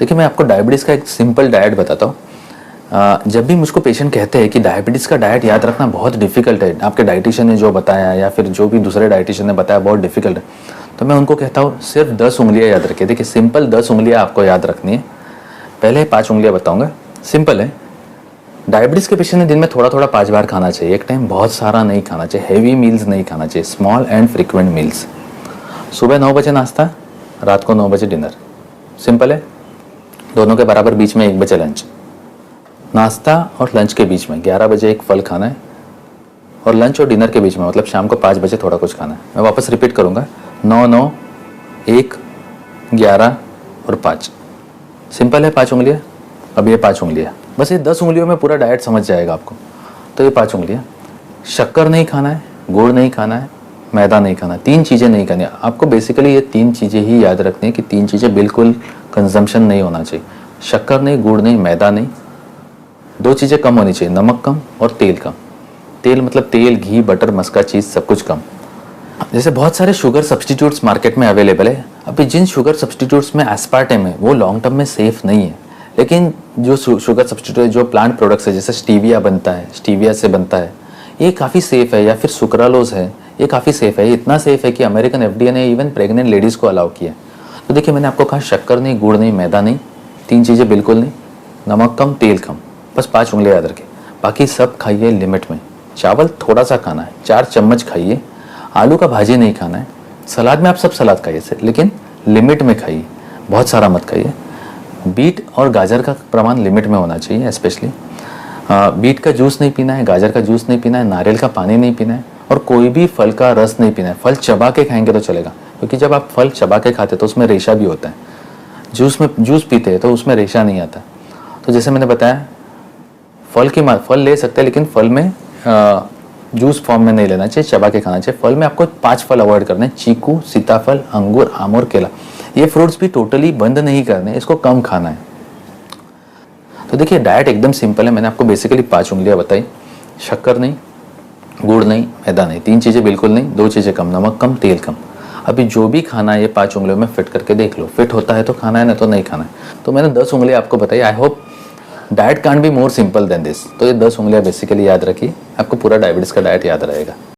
देखिए मैं आपको डायबिटीज़ का एक सिंपल डाइट बताता हूँ। जब भी मुझको पेशेंट कहते हैं कि डायबिटीज़ का डाइट याद रखना बहुत डिफिकल्ट है, आपके डाइटिशियन ने जो बताया या फिर जो भी दूसरे डाइटिशियन ने बताया बहुत डिफिकल्ट है, तो मैं उनको कहता हूँ सिर्फ 10 उंगलियाँ याद रखिए। देखिए सिंपल 10 उंगलियाँ आपको याद रखनी है। पहले 5 उंगलियाँ बताऊँगा, सिंपल है। डायबिटीज़ के पेशेंट ने दिन में थोड़ा थोड़ा 5 बार खाना चाहिए, एक टाइम बहुत सारा नहीं खाना चाहिए, हैवी मील्स नहीं खाना चाहिए, स्मॉल एंड फ्रिक्वेंट मील्स। सुबह 9 बजे नाश्ता, रात को 9 बजे डिनर, सिंपल है। दोनों के बराबर बीच में 1 बजे लंच। नाश्ता और लंच के बीच में 11 बजे एक फल खाना है, और लंच और डिनर के बीच में मतलब शाम को 5 बजे थोड़ा कुछ खाना है। मैं वापस रिपीट करूँगा, 9, 9, 1, 11 और 5। सिंपल है 5 उंगलियाँ। अब ये 5 उंगलियाँ, बस ये 10 उंगलियों में पूरा डाइट समझ जाएगा आपको। तो ये 5 उंगलियाँ, शक्कर नहीं खाना है, गुड़ नहीं खाना है, मैदा नहीं खाना, 3 चीज़ें नहीं खानी है आपको। बेसिकली ये 3 चीज़ें ही याद रखनी है कि 3 चीज़ें बिल्कुल कंजम्पशन नहीं होना चाहिए। शक्कर नहीं, गुड़ नहीं, मैदा नहीं। 2 चीज़ें कम होनी चाहिए, नमक कम और तेल कम। तेल मतलब तेल, घी, बटर, मस्का, चीज़ सब कुछ कम। जैसे बहुत सारे शुगर सब्सटीट्यूट्स मार्केट में अवेलेबल है। अभी जिन शुगर सब्सटीट्यूट्स में एस्पार्टेम है वो लॉन्ग टर्म में सेफ़ नहीं है, लेकिन जो शुगर सब्सटीट्यूट जो प्लांट प्रोडक्ट्स है, जैसे स्टीविया बनता है, स्टीविया से बनता है, ये काफ़ी सेफ़ है। या फिर सुक्रालोज है, ये काफ़ी सेफ़ है। ये इतना सेफ़ है कि अमेरिकन FDA ने इवन प्रेग्नेंट लेडीज़ को अलाउ किया। तो देखिए मैंने आपको कहा शक्कर नहीं, गुड़ नहीं, मैदा नहीं, 3 चीज़ें बिल्कुल नहीं, नमक कम, तेल कम, बस 5 उंगलियाँ याद रखें। बाकी सब खाइए लिमिट में। चावल थोड़ा सा खाना है, 4 चम्मच खाइए। आलू का भाजी नहीं खाना है। सलाद में आप सब सलाद खाइए, लेकिन लिमिट में खाइए, बहुत सारा मत खाइए। बीट और गाजर का प्रमाण लिमिट में होना चाहिए। स्पेशली बीट का जूस नहीं पीना है, गाजर का जूस नहीं पीना है, नारियल का पानी नहीं पीना है, और कोई भी फल का रस नहीं पीना है। फल चबा के खाएंगे तो चलेगा, क्योंकि जब आप फल चबा के खाते तो उसमें रेशा भी होता है। जूस पीते हैं तो उसमें रेशा नहीं आता। तो जैसे मैंने बताया, फल ले सकते हैं, लेकिन फल में जूस फॉर्म में नहीं लेना चाहिए, चबा के खाना चाहिए। फल में आपको 5 फल अवॉइड करने हैं, चीकू, सीताफल, अंगूर, आम और केला। ये फ्रूट्स भी टोटली बंद नहीं करने, इसको कम खाना है। तो देखिए डाइट एकदम सिंपल है। मैंने आपको बेसिकली 5 उंगलियाँ बताई। शक्कर नहीं, गुड़ नहीं, मैदा नहीं, 3 चीज़ें बिल्कुल नहीं, 2 चीज़ें कम, नमक कम, तेल कम। अभी जो भी खाना है ये 5 उंगलियों में फिट करके देख लो। फिट होता है तो खाना है, ना तो नहीं खाना है। तो मैंने 10 उंगलियाँ आपको बताई। I hope diet can't be more simple than this. तो ये 10 उंगलियाँ बेसिकली याद रखिए, आपको पूरा डायबिटीज़ का डाइट याद रहेगा।